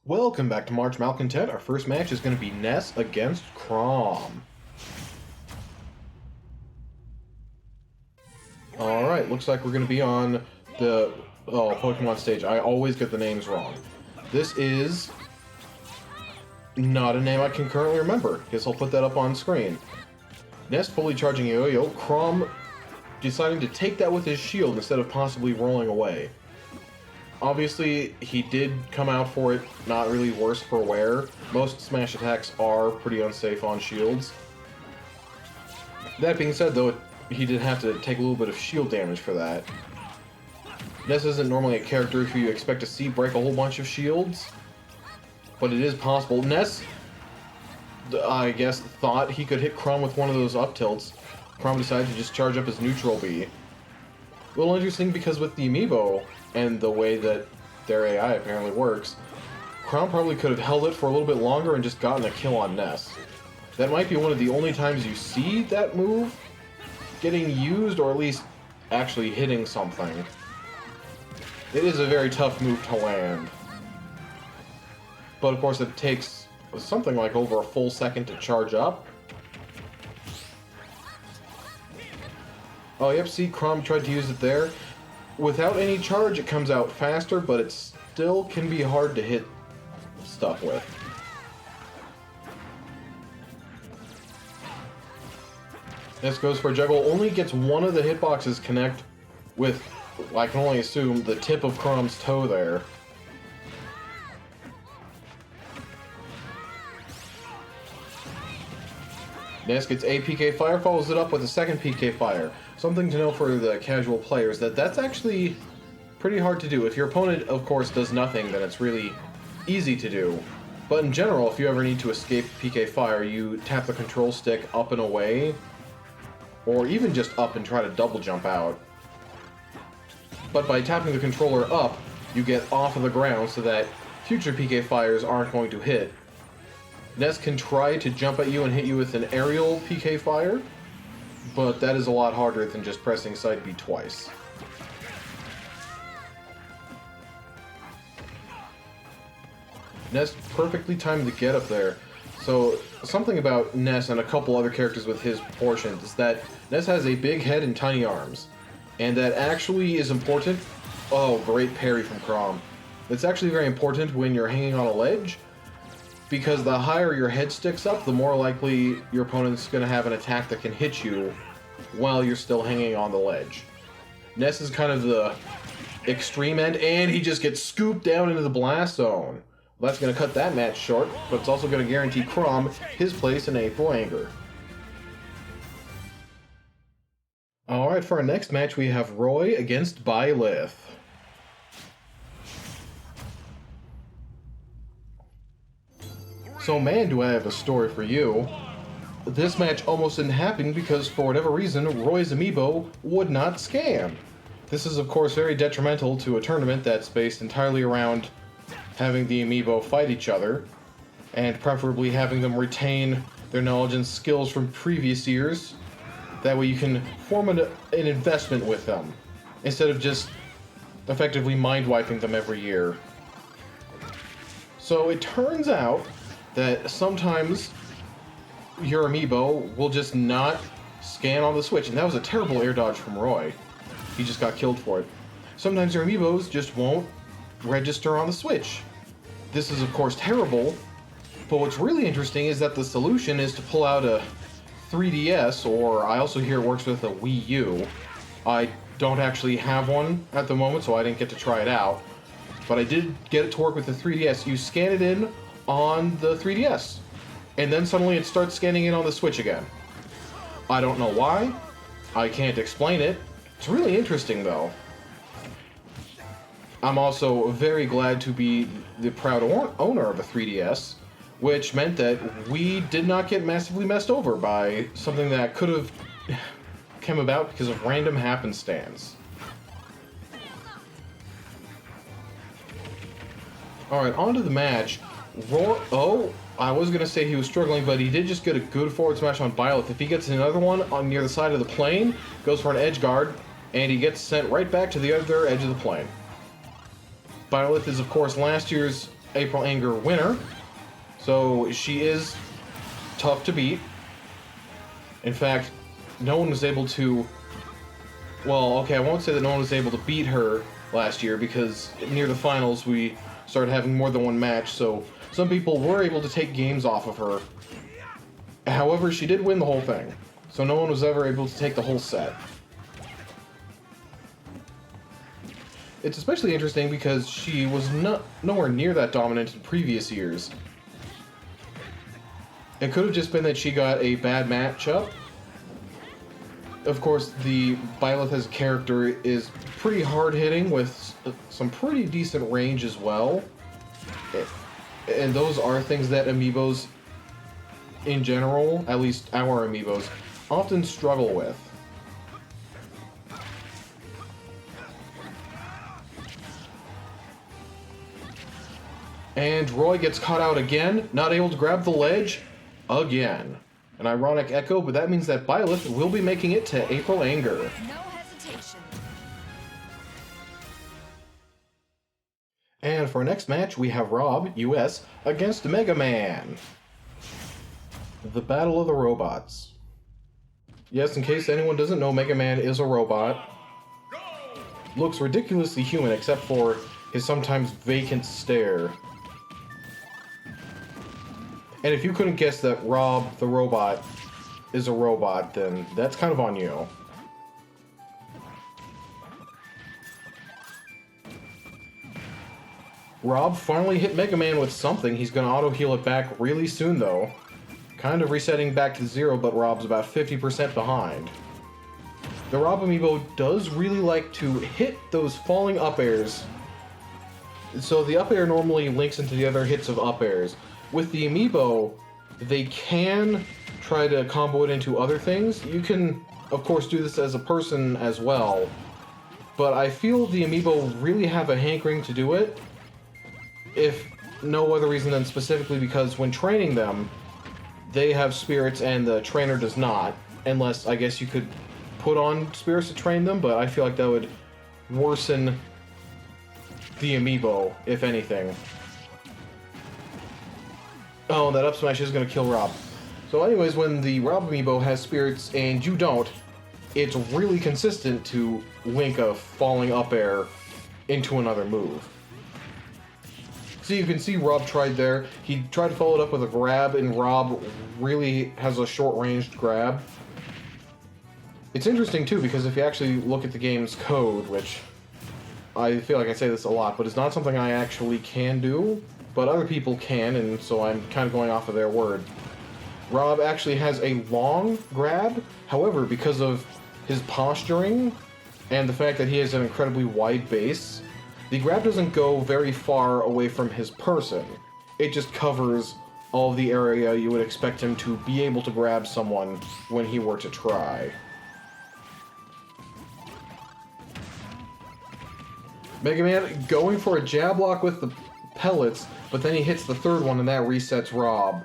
Welcome back to March Malcontent. Our first match is going to be Ness against Chrom. Alright, looks like we're going to be on the Pokemon stage. I always get the names wrong. This is not a name I can currently remember. Guess I'll put that up on screen. Ness fully charging Yo-Yo, Chrom deciding to take that with his shield instead of possibly rolling away. Obviously, he did come out for it, not really worse for wear. Most smash attacks are pretty unsafe on shields. That being said, though, he did have to take a little bit of shield damage for that. Ness isn't normally a character who you expect to see break a whole bunch of shields, but it is possible. Ness, I guess, thought he could hit Chrom with one of those up tilts. Chrom decided to just charge up his neutral B. A little interesting because with the amiibo and the way that their AI apparently works, Chrom probably could have held it for a little bit longer and just gotten a kill on Ness. That might be one of the only times you see that move getting used, or at least actually hitting something. It is a very tough move to land. But of course it takes something like over a full second to charge up. Oh, yep, see, Chrom tried to use it there. Without any charge, it comes out faster, but it still can be hard to hit stuff with. This goes for a juggle. Only gets one of the hitboxes connect with, I can only assume, the tip of Chrom's toe there. Ness gets a PK Fire, follows it up with a second PK Fire. Something to know for the casual players, that's actually pretty hard to do. If your opponent, of course, does nothing, then it's really easy to do. But in general, if you ever need to escape PK Fire, you tap the control stick up and away, or even just up and try to double jump out. But by tapping the controller up, you get off of the ground so that future PK Fires aren't going to hit. Ness can try to jump at you and hit you with an aerial PK Fire, but that is a lot harder than just pressing side B twice. Ness perfectly timed the get up there. So something about Ness and a couple other characters with his proportions is that Ness has a big head and tiny arms, and that actually is important. Oh, great parry from Chrom. It's actually very important when you're hanging on a ledge, because the higher your head sticks up, the more likely your opponent's going to have an attack that can hit you while you're still hanging on the ledge. Ness is kind of the extreme end, and he just gets scooped down into the blast zone. Well, that's going to cut that match short, but it's also going to guarantee Chrom his place in April Anger. Alright, for our next match we have Roy against Byleth. So man, do I have a story for you. This match almost didn't happen because for whatever reason, Roy's amiibo would not scan. This is of course very detrimental to a tournament that's based entirely around having the amiibo fight each other, and preferably having them retain their knowledge and skills from previous years. That way you can form an investment with them, instead of just effectively mind-wiping them every year. So it turns out that sometimes your amiibo will just not scan on the Switch, and that was a terrible air dodge from Roy. He just got killed for it. Sometimes your amiibos just won't register on the Switch. This is of course terrible, but what's really interesting is that the solution is to pull out a 3DS, or I also hear it works with a Wii U. I don't actually have one at the moment, so I didn't get to try it out, but I did get it to work with the 3DS. You scan it in on the 3DS, and then suddenly it starts scanning in on the Switch again. I don't know why. I can't explain it. It's really interesting though. I'm also very glad to be the proud owner of a 3DS, which meant that we did not get massively messed over by something that could have come about because of random happenstance. Alright, on to the match. I was going to say he was struggling, but he did just get a good forward smash on Byleth. If he gets another one on near the side of the plane, goes for an edge guard, and he gets sent right back to the other edge of the plane. Byleth is, of course, last year's April Anger winner. So she is tough to beat. In fact, no one was able to... Well, okay, I won't say that no one was able to beat her last year, because near the finals we started having more than one match, so some people were able to take games off of her. However, she did win the whole thing, so no one was ever able to take the whole set. It's especially interesting because she was nowhere near that dominant in previous years. It could have just been that she got a bad matchup. Of course, the Byleth as a character is pretty hard-hitting with some pretty decent range as well. And those are things that amiibos, in general, at least our amiibos, often struggle with. And Roy gets caught out again, not able to grab the ledge again. An ironic echo, but that means that Byleth will be making it to April Anger. No hesitation. And for our next match, we have R.O.B, US, against Mega Man. The Battle of the Robots. Yes, in case anyone doesn't know, Mega Man is a robot. Looks ridiculously human, except for his sometimes vacant stare. And if you couldn't guess that R.O.B, the robot, is a robot, then that's kind of on you. R.O.B finally hit Mega Man with something. He's going to auto-heal it back really soon, though. Kind of resetting back to zero, but R.O.B's about 50% behind. The R.O.B amiibo does really like to hit those falling up airs. So the up air normally links into the other hits of up airs. With the amiibo, they can try to combo it into other things. You can, of course, do this as a person as well. But I feel the amiibo really have a hankering to do it. If no other reason than specifically because when training them, they have spirits and the trainer does not. Unless, I guess you could put on spirits to train them, but I feel like that would worsen the amiibo, if anything. Oh, that up smash is going to kill R.O.B. So anyways, when the R.O.B amiibo has spirits and you don't, it's really consistent to link a falling up air into another move. So you can see R.O.B tried there. He tried to follow it up with a grab, and R.O.B really has a short-ranged grab. It's interesting, too, because if you actually look at the game's code, which I feel like I say this a lot, but it's not something I actually can do, but other people can, and so I'm kind of going off of their word. R.O.B actually has a long grab, however, because of his posturing and the fact that he has an incredibly wide base, the grab doesn't go very far away from his person. It just covers all of the area you would expect him to be able to grab someone when he were to try. Mega Man going for a jab lock with the pellets, but then he hits the third one and that resets R.O.B.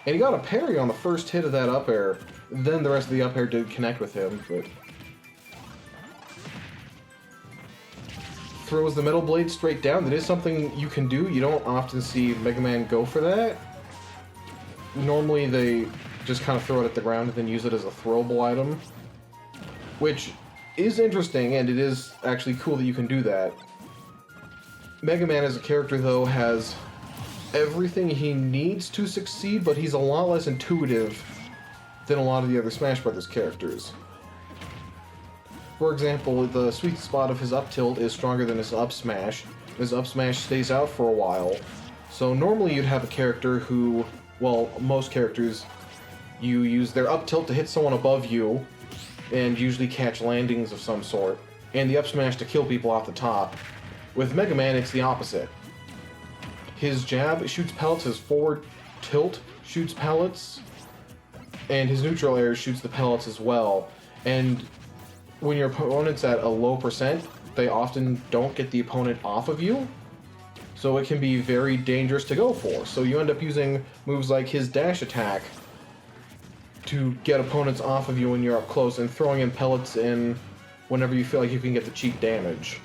And he got a parry on the first hit of that up air. Then the rest of the up air did connect with him, but... throws the metal blade straight down. That is something you can do. You don't often see Mega Man go for that. Normally they just kind of throw it at the ground and then use it as a throwable item. Which is interesting, and it is actually cool that you can do that. Mega Man as a character, though, has everything he needs to succeed, but he's a lot less intuitive than a lot of the other Smash Brothers characters. For example, the sweet spot of his up tilt is stronger than his up smash. His up smash stays out for a while. So normally you'd have a character who, well, most characters, you use their up tilt to hit someone above you, and usually catch landings of some sort, and the up smash to kill people off the top. With Mega Man, it's the opposite. His jab shoots pellets, his forward tilt shoots pellets, and his neutral air shoots the pellets as well. And when your opponent's at a low percent, they often don't get the opponent off of you, so it can be very dangerous to go for. So you end up using moves like his dash attack to get opponents off of you when you're up close, and throwing in pellets in whenever you feel like you can get the cheap damage.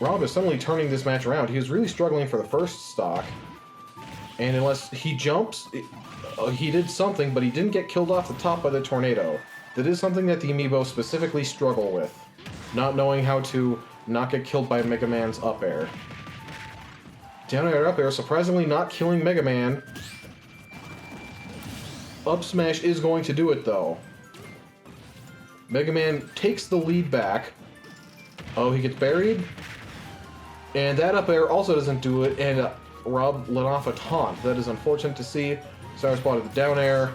R.O.B is suddenly turning this match around. He was really struggling for the first stock. And unless he jumps, he did something, but he didn't get killed off the top by the tornado. That is something that the amiibo specifically struggle with. Not knowing how to not get killed by Mega Man's up air. Down air, up air, surprisingly not killing Mega Man. Up smash is going to do it, though. Mega Man takes the lead back. Oh, he gets buried. And that up air also doesn't do it, and R.O.B let off a taunt. That is unfortunate to see. Sour spotted the down air.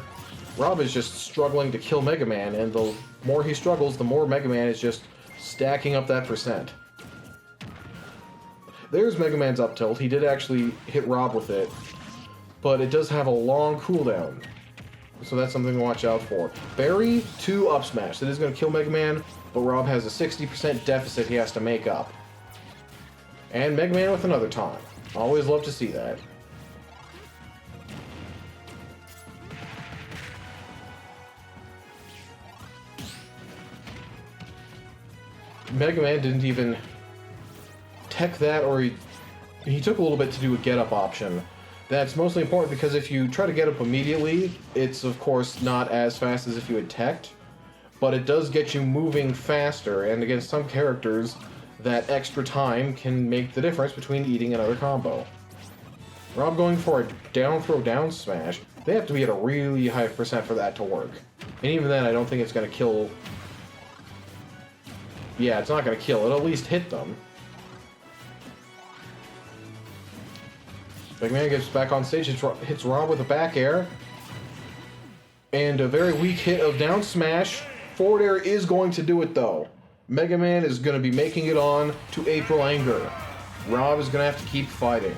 R.O.B is just struggling to kill Mega Man, and the more he struggles, the more Mega Man is just stacking up that percent. There's Mega Man's up tilt. He did actually hit R.O.B with it, but it does have a long cooldown. So that's something to watch out for. Berry to up smash. That is going to kill Mega Man, but R.O.B has a 60% deficit he has to make up. And Mega Man with another taunt. Always love to see that. Mega Man didn't even tech that, or he took a little bit to do a get-up option. That's mostly important because if you try to get up immediately, it's of course not as fast as if you had teched, but it does get you moving faster, and against some characters, that extra time can make the difference between eating another combo. R.O.B going for a down throw down smash. They have to be at a really high percent for that to work. And even then, I don't think it's going to kill... Yeah, it's not going to kill. It'll at least hit them. Mega Man gets back on stage, hits R.O.B with a back air. And a very weak hit of down smash. Forward air is going to do it, though. Mega Man is going to be making it on to April Anger. R.O.B is going to have to keep fighting.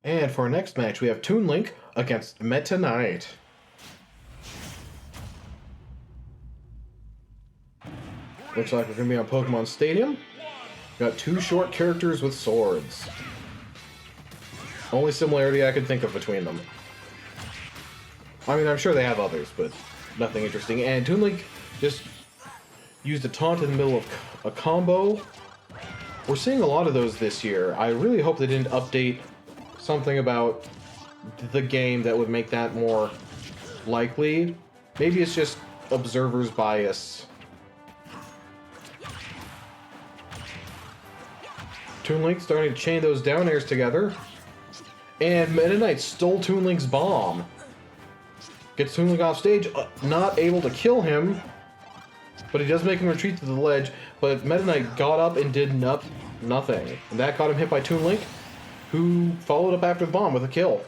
And for our next match, we have Toon Link against Meta Knight. Looks like we're going to be on Pokemon Stadium. Got two short characters with swords. Only similarity I could think of between them. I mean, I'm sure they have others, but nothing interesting. And Toon Link just used a taunt in the middle of a combo. We're seeing a lot of those this year. I really hope they didn't update something about the game that would make that more likely. Maybe it's just observer's bias. Toon Link starting to chain those down airs together. And Meta Knight stole Toon Link's bomb. Gets Toon Link off stage, not able to kill him, but he does make him retreat to the ledge, but Meta Knight got up and did nothing. And that got him hit by Toon Link, who followed up after the bomb with a kill.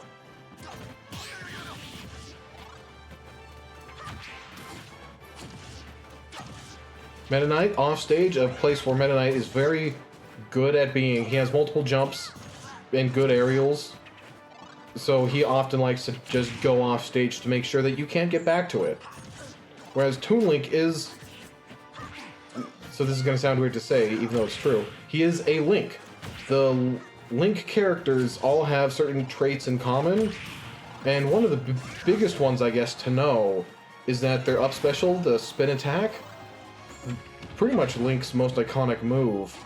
Meta Knight off stage, a place where Meta Knight is very good at being. He has multiple jumps and good aerials. So he often likes to just go off stage to make sure that you can't get back to it. Whereas Toon Link is... So this is going to sound weird to say, even though it's true. He is a Link. The Link characters all have certain traits in common. And one of the biggest ones, I guess, to know is that their up special, the spin attack, pretty much Link's most iconic move,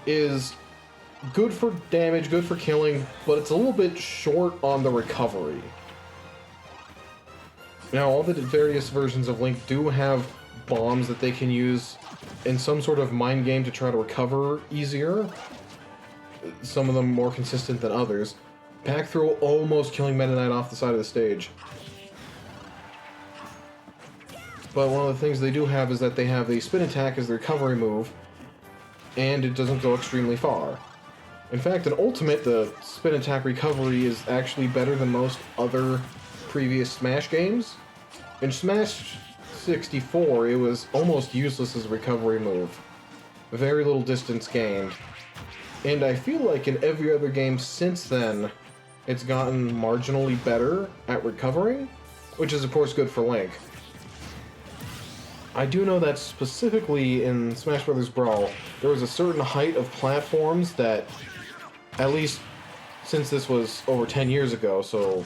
is good for damage, good for killing, but it's a little bit short on the recovery. Now, all the various versions of Link do have bombs that they can use in some sort of mind game to try to recover easier. Some of them more consistent than others. Back throw almost killing Meta Knight off the side of the stage. But one of the things they do have is that they have a spin attack as the recovery move, and it doesn't go extremely far. In fact, in Ultimate, the spin attack recovery is actually better than most other previous Smash games. In Smash 64, it was almost useless as a recovery move. Very little distance gained. And I feel like in every other game since then, it's gotten marginally better at recovering, which is of course good for Link. I do know that specifically in Smash Bros. Brawl, there was a certain height of platforms that, at least since this was over 10 years ago, so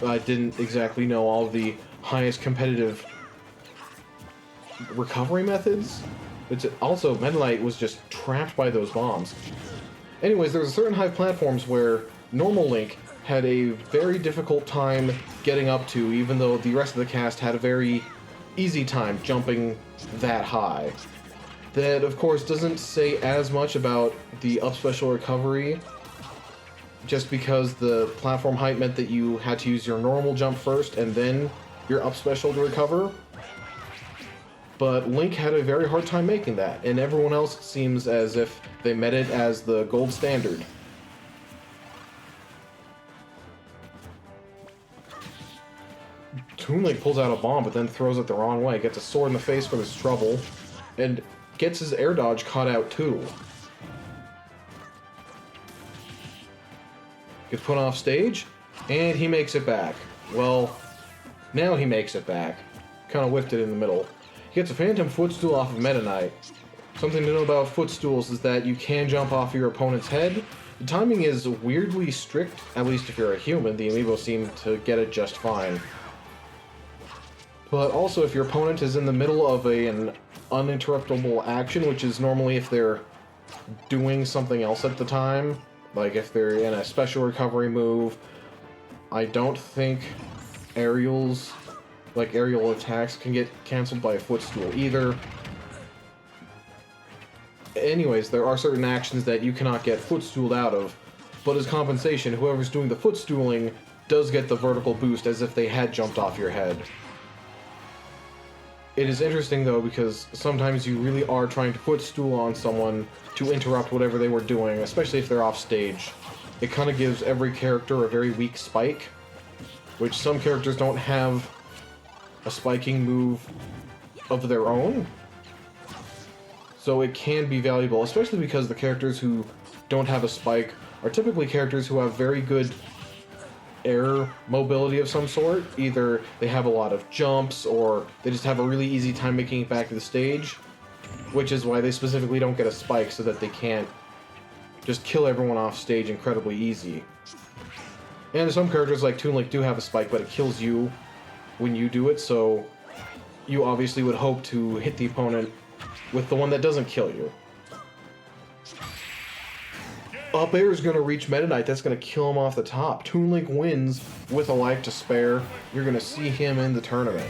I didn't exactly know all of the highest competitive recovery methods, It's also, Meta Knight was just trapped by those bombs. Anyways, there was a certain high platforms where normal Link had a very difficult time getting up to, even though the rest of the cast had a very easy time jumping that high. That, of course, doesn't say as much about the up special recovery, just because the platform height meant that you had to use your normal jump first and then your up special to recover. But Link had a very hard time making that, and everyone else seems as if they met it as the gold standard. Toon Link pulls out a bomb, but then throws it the wrong way, gets a sword in the face for this trouble, and gets his air dodge caught out too. Gets put off stage, and he makes it back. Well, now he makes it back. Kind of whiffed it in the middle. He gets a phantom footstool off of Meta Knight. Something to know about footstools is that you can jump off your opponent's head. The timing is weirdly strict, at least if you're a human. The amiibo seem to get it just fine. But also, if your opponent is in the middle of an uninterruptible action, which is normally if they're doing something else at the time, like if they're in a special recovery move, I don't think aerials, like aerial attacks, can get cancelled by a footstool either. Anyways, there are certain actions that you cannot get footstooled out of, but as compensation, whoever's doing the footstooling does get the vertical boost as if they had jumped off your head. It is interesting though, because sometimes you really are trying to footstool on someone to interrupt whatever they were doing, especially if they're off stage. It kind of gives every character a very weak spike, which some characters don't have a spiking move of their own. So it can be valuable, especially because the characters who don't have a spike are typically characters who have very good air mobility of some sort. Either they have a lot of jumps, or they just have a really easy time making it back to the stage, which is why they specifically don't get a spike, so that they can't just kill everyone off stage incredibly easy. And some characters like Toon Link do have a spike, but it kills you when you do it, so you obviously would hope to hit the opponent with the one that doesn't kill you. Up air is going to reach Meta Knight. That's going to kill him off the top. Toon Link wins with a life to spare. You're going to see him in the tournament.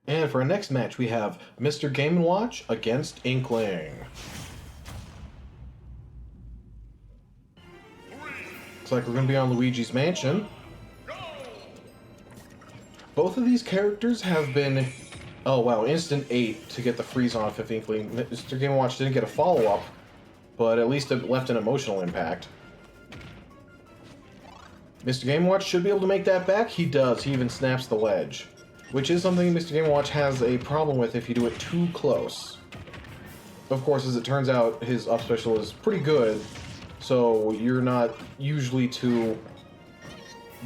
And for our next match, we have Mr. Game & Watch against Inkling. Looks like we're going to be on Luigi's Mansion. Both of these characters have been... Oh wow, instant 8 to get the freeze off if Inkling. Mr. Game & Watch didn't get a follow-up, but at least it left an emotional impact. Mr. Game & Watch should be able to make that back. He does. He even snaps the ledge, which is something Mr. Game & Watch has a problem with if you do it too close. Of course, as it turns out, his up special is pretty good, so you're not usually too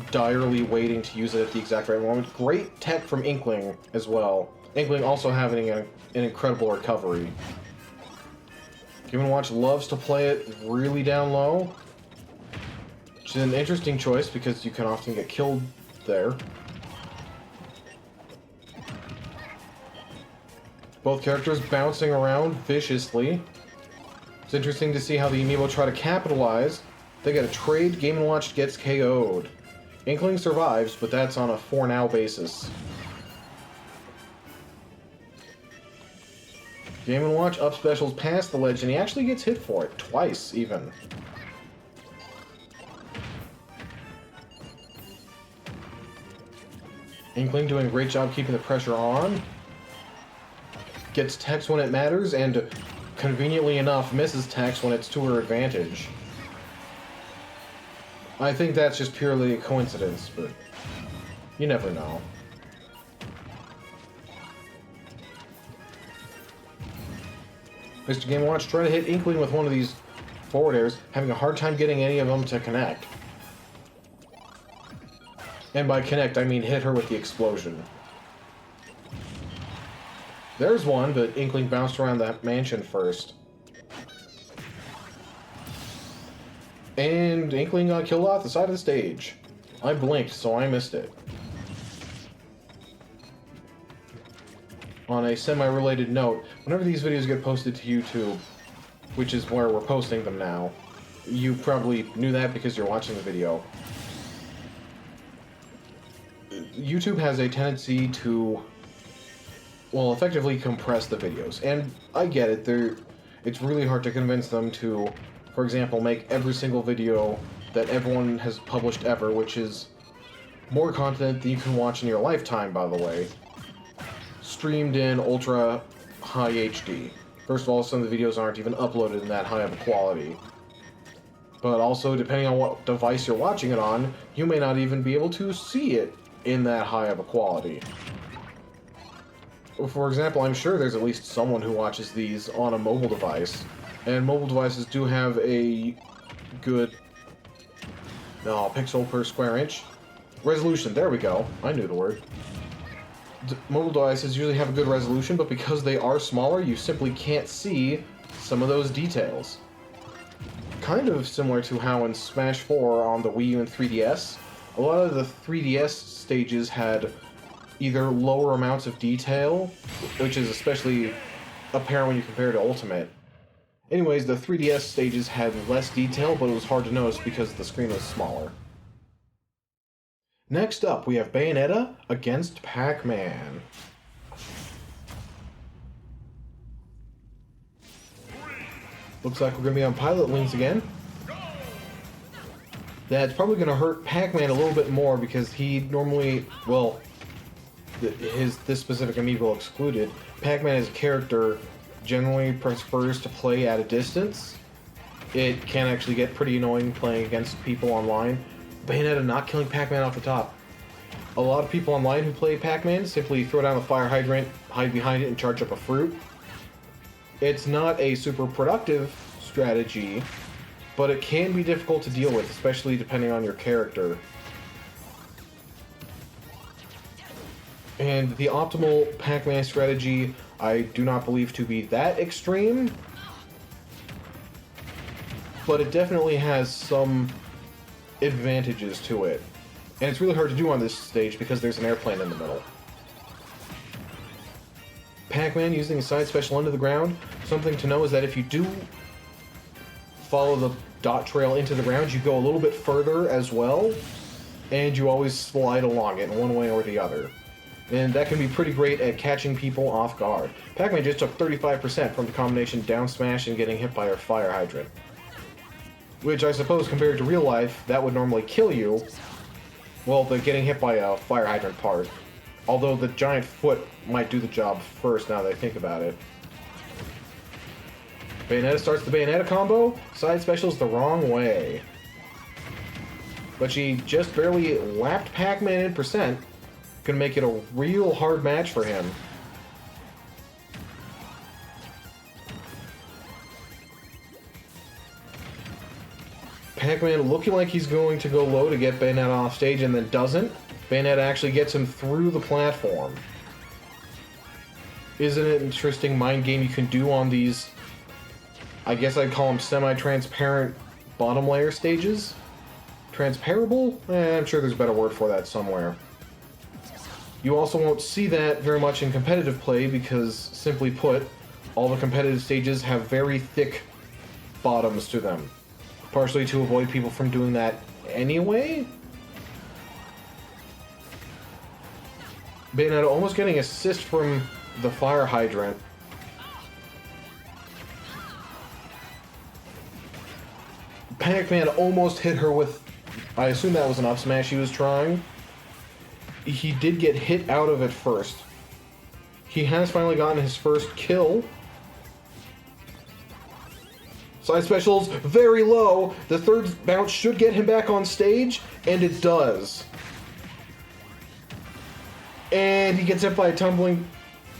direly waiting to use it at the exact right moment. Great tech from Inkling as well. Inkling also having an incredible recovery. Game & Watch loves to play it really down low, which is an interesting choice because you can often get killed there. Both characters bouncing around viciously. It's interesting to see how the amiibo try to capitalize. They get a trade, Game & Watch gets KO'd. Inkling survives, but that's on a for now basis. Game & Watch up specials past the ledge, and he actually gets hit for it, twice even. Inkling doing a great job keeping the pressure on. Gets Tex when it matters, and conveniently enough misses Tex when it's to her advantage. I think that's just purely a coincidence, but you never know. Mr. Game & Watch trying to hit Inkling with one of these forward airs, having a hard time getting any of them to connect. And by connect, I mean hit her with the explosion. There's one, but Inkling bounced around that mansion first. And Inkling got killed off the side of the stage. I blinked, so I missed it. on a semi-related note, whenever these videos get posted to YouTube, which is where we're posting them now, you probably knew that because you're watching the video. YouTube has a tendency to, well, effectively compress the videos. And I get it, it's really hard to convince them to, for example, make every single video that everyone has published ever, which is more content than you can watch in your lifetime, by the way, streamed in ultra high HD. First of all, some of the videos aren't even uploaded in that high of a quality. But also, depending on what device you're watching it on, you may not even be able to see it in that high of a quality. For example, I'm sure there's at least someone who watches these on a mobile device, and mobile devices do have a good pixel per square inch resolution. There we go. I knew the word. Mobile devices usually have a good resolution, but because they are smaller, you simply can't see some of those details. Kind of similar to how in Smash 4 on the Wii U and 3DS, a lot of the 3DS stages had either lower amounts of detail, which is especially apparent when you compare to Ultimate. Anyways, the 3DS stages had less detail, but it was hard to notice because the screen was smaller. Next up, we have Bayonetta against Pac-Man. Looks like we're going to be on Pilot Wings again. That's probably going to hurt Pac-Man a little bit more because he normally, well, this specific amiibo excluded, Pac-Man as a character generally prefers to play at a distance. It can actually get pretty annoying playing against people online. Bayonetta not killing Pac-Man off the top. A lot of people online who play Pac-Man simply throw down the fire hydrant, hide behind it, and charge up a fruit. It's not a super productive strategy, but it can be difficult to deal with, especially depending on your character. And the optimal Pac-Man strategy, I do not believe to be that extreme, but it definitely has some advantages to it. And it's really hard to do on this stage because there's an airplane in the middle. Pac-Man using a side special into the ground. Something to know is that if you do follow the dot trail into the ground, you go a little bit further as well, and you always slide along it in one way or the other. And that can be pretty great at catching people off guard. Pac-Man just took 35% from the combination down smash and getting hit by our fire hydrant. Which I suppose compared to real life, that would normally kill you. Well, the getting hit by a fire hydrant part. Although the giant foot might do the job first now that I think about it. Bayonetta starts the Bayonetta combo. Side specials the wrong way. But she just barely lapped Pac-Man in percent. Gonna make it a real hard match for him. Pac-Man looking like he's going to go low to get Bayonetta off stage and then doesn't. Bayonetta actually gets him through the platform. Isn't it an interesting mind game you can do on these, I guess I'd call them semi-transparent bottom layer stages? Transparable? I'm sure there's a better word for that somewhere. You also won't see that very much in competitive play because, simply put, all the competitive stages have very thick bottoms to them. Partially to avoid people from doing that anyway? Bayonetta almost getting assist from the fire hydrant. Pac-Man almost hit her with, I assume that was an up smash he was trying. He did get hit out of it first. He has finally gotten his first kill. Side specials very low. The third bounce should get him back on stage, and it does. And he gets hit by a tumbling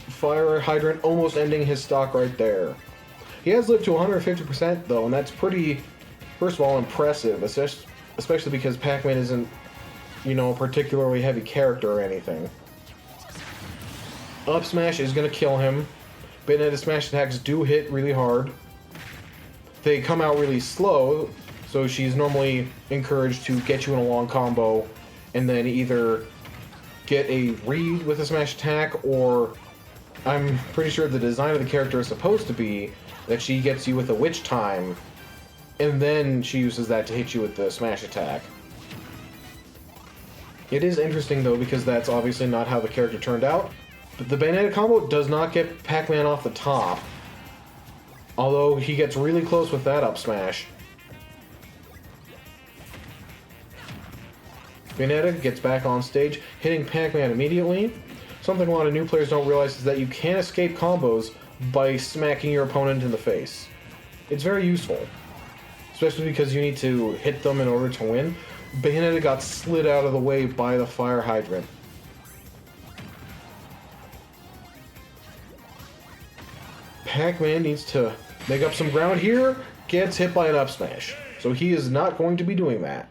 fire hydrant, almost ending his stock right there. He has lived to 150% though, and that's pretty, first of all, impressive, especially because Pac-Man isn't, you know, a particularly heavy character or anything. Up smash is going to kill him. Bayonetta smash attacks do hit really hard. They come out really slow, so she's normally encouraged to get you in a long combo and then either get a read with a smash attack or I'm pretty sure the design of the character is supposed to be that she gets you with a witch time, and then she uses that to hit you with the smash attack. It is interesting, though, because that's obviously not how the character turned out. But the Bayonetta combo does not get Pac-Man off the top, although he gets really close with that up smash. Bayonetta gets back on stage, hitting Pac-Man immediately. Something a lot of new players don't realize is that you can escape combos by smacking your opponent in the face. It's very useful, especially because you need to hit them in order to win. Bayonetta got slid out of the way by the fire hydrant. Pac-Man needs to make up some ground here, gets hit by an up smash, so he is not going to be doing that.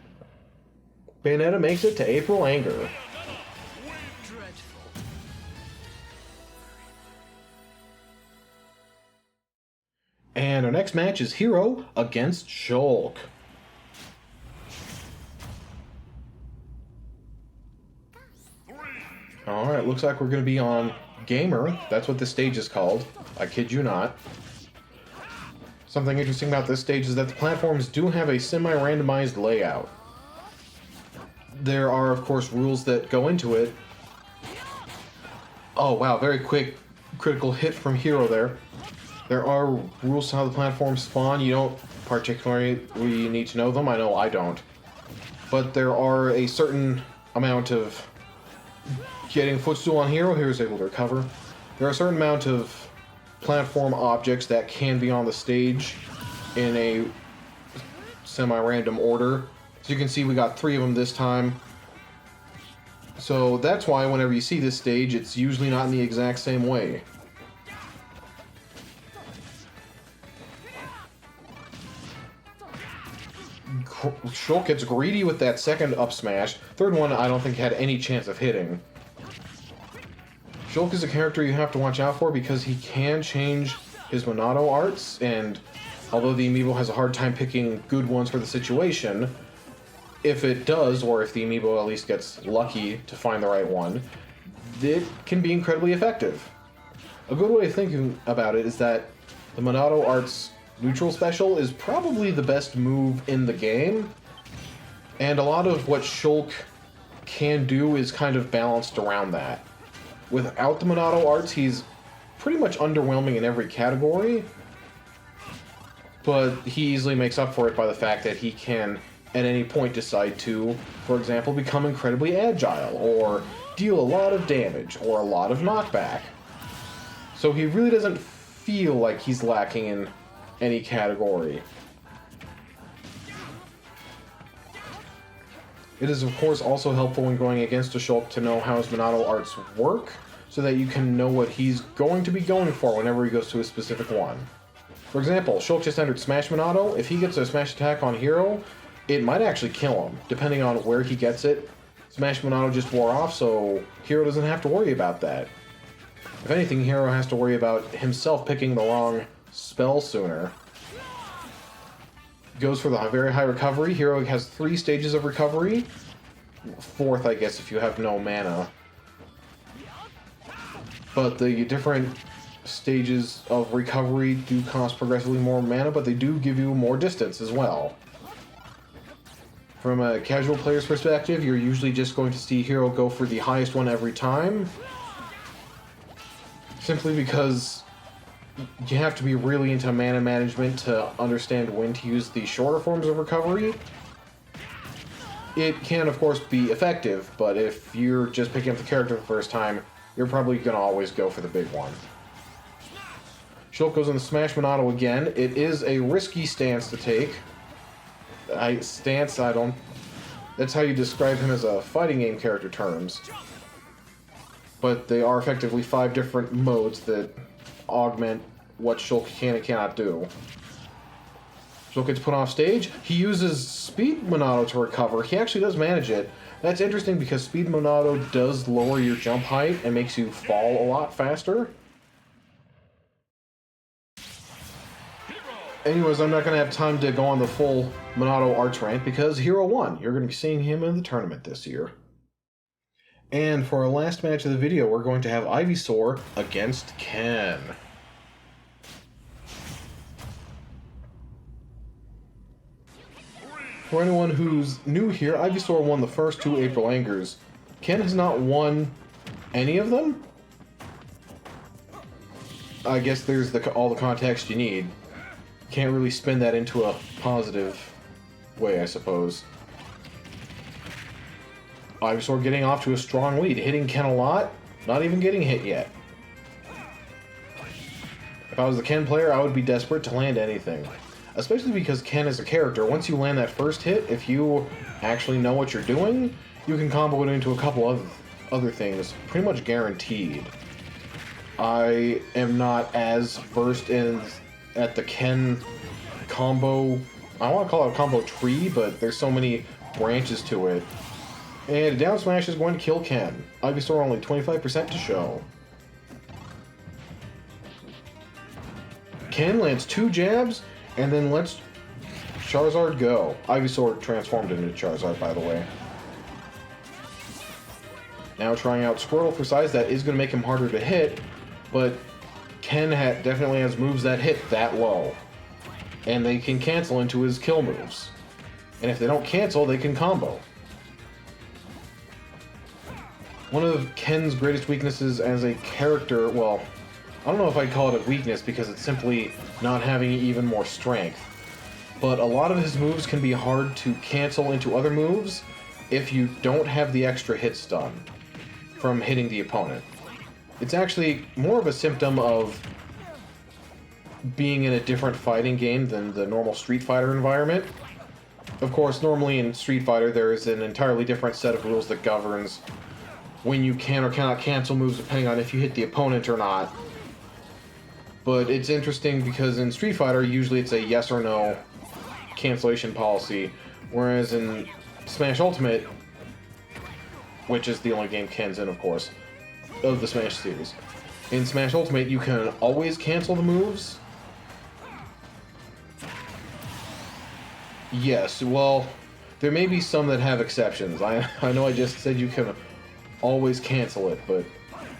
Bayonetta makes it to April Anger. And our next match is Hero against Shulk. Alright, looks like we're going to be on Gamer. That's what this stage is called. I kid you not. Something interesting about this stage is that the platforms do have a semi-randomized layout. There are, of course, rules that go into it. Oh, wow, very quick critical hit from Hero there. There are rules to how the platforms spawn. You don't particularly need to know them. I know I don't. But there are a certain amount of getting a footstool on Hero. Hero's able to recover. There are a certain amount of platform objects that can be on the stage in a semi-random order. So you can see we got 3 of them this time. So that's why whenever you see this stage, it's usually not in the exact same way. Shulk gets greedy with that second up smash. Third one, I don't think had any chance of hitting. Shulk is a character you have to watch out for because he can change his Monado arts, and although the amiibo has a hard time picking good ones for the situation, if it does, or if the amiibo at least gets lucky to find the right one, it can be incredibly effective. A good way of thinking about it is that the Monado arts neutral special is probably the best move in the game, and a lot of what Shulk can do is kind of balanced around that. Without the Monado arts, he's pretty much underwhelming in every category, but he easily makes up for it by the fact that he can at any point decide to, for example, become incredibly agile, or deal a lot of damage, or a lot of knockback. So he really doesn't feel like he's lacking in any category. It is, of course, also helpful when going against a Shulk to know how his Monado arts work, so that you can know what he's going to be going for whenever he goes to a specific one. For example, Shulk just entered Smash Monado. If he gets a Smash attack on Hero, it might actually kill him, depending on where he gets it. Smash Monado just wore off, so Hero doesn't have to worry about that. If anything, Hero has to worry about himself picking the wrong spell sooner. Goes for the very high recovery. Hero has 3 stages of recovery. 4th, I guess, if you have no mana. But the different stages of recovery do cost progressively more mana, but they do give you more distance as well. From a casual player's perspective, you're usually just going to see Hero go for the highest one every time, simply because you have to be really into mana management to understand when to use the shorter forms of recovery. It can, of course, be effective, but if you're just picking up the character the first time, you're probably going to always go for the big one. Shulk goes on the Smash Monado again. It is a risky stance to take. That's how you describe him as a fighting game character terms. But they are effectively 5 different modes that augment what Shulk can and cannot do. Shulk gets put off stage. He uses Speed Monado to recover. He actually does manage it. That's interesting because Speed Monado does lower your jump height and makes you fall a lot faster. Anyways, I'm not going to have time to go on the full Monado arts rant because Hero won. You're going to be seeing him in the tournament this year. And for our last match of the video, we're going to have Ivysaur against Ken. For anyone who's new here, Ivysaur won the first 2 April Angers. Ken has not won any of them? I guess there's all the context you need. Can't really spin that into a positive way, I suppose. Ivysaur getting off to a strong lead, hitting Ken a lot, not even getting hit yet. If I was the Ken player, I would be desperate to land anything. Especially because Ken is a character, once you land that first hit, if you actually know what you're doing, you can combo it into a couple of other things, pretty much guaranteed. I am not as versed at the Ken combo, I don't want to call it a combo tree, but there's so many branches to it. And a down smash is going to kill Ken. Ivysaur only 25% to show. Ken lands 2 jabs, and then lets Charizard go. Ivysaur transformed into Charizard, by the way. Now trying out Squirtle for size, that is going to make him harder to hit, but Ken definitely has moves that hit that low. And they can cancel into his kill moves. And if they don't cancel, they can combo. One of Ken's greatest weaknesses as a character, well, I don't know if I'd call it a weakness because it's simply not having even more strength. But a lot of his moves can be hard to cancel into other moves if you don't have the extra hit stun from hitting the opponent. It's actually more of a symptom of being in a different fighting game than the normal Street Fighter environment. Of course, normally in Street Fighter there is an entirely different set of rules that governs when you can or cannot cancel moves depending on if you hit the opponent or not. But it's interesting because in Street Fighter, usually it's a yes or no cancellation policy, whereas in Smash Ultimate, which is the only game Ken's in, of course, of the Smash series, in Smash Ultimate you can always cancel the moves. Yes, well, there may be some that have exceptions. I know I just said you can always cancel it, but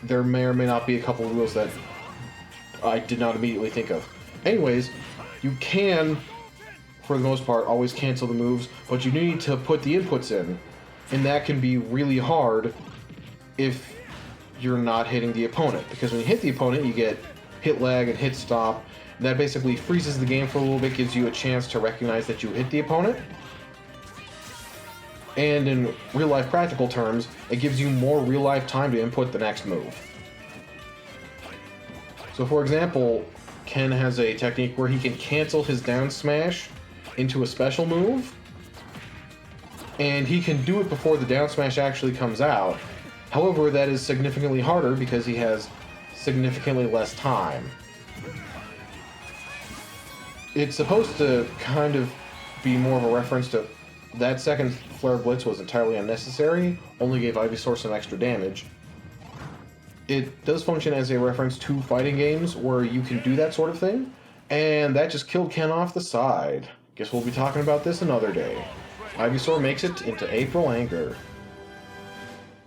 there may or may not be a couple of rules that I did not immediately think of. Anyways, you can, for the most part, always cancel the moves, but you need to put the inputs in, and that can be really hard if you're not hitting the opponent, because when you hit the opponent, you get hit lag and hit stop, and that basically freezes the game for a little bit, gives you a chance to recognize that you hit the opponent. And in real-life practical terms, it gives you more real-life time to input the next move. So for example, Ken has a technique where he can cancel his down smash into a special move, and he can do it before the down smash actually comes out. However, that is significantly harder because he has significantly less time. It's supposed to kind of be more of a reference to that second Flare Blitz was entirely unnecessary, only gave Ivysaur some extra damage. It does function as a reference to fighting games where you can do that sort of thing, and that just killed Ken off the side. Guess we'll be talking about this another day. Ivysaur makes it into April Anger.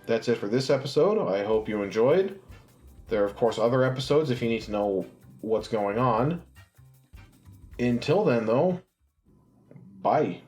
That's it for this episode. I hope you enjoyed. There are, of course, other episodes if you need to know what's going on. Until then, though, bye.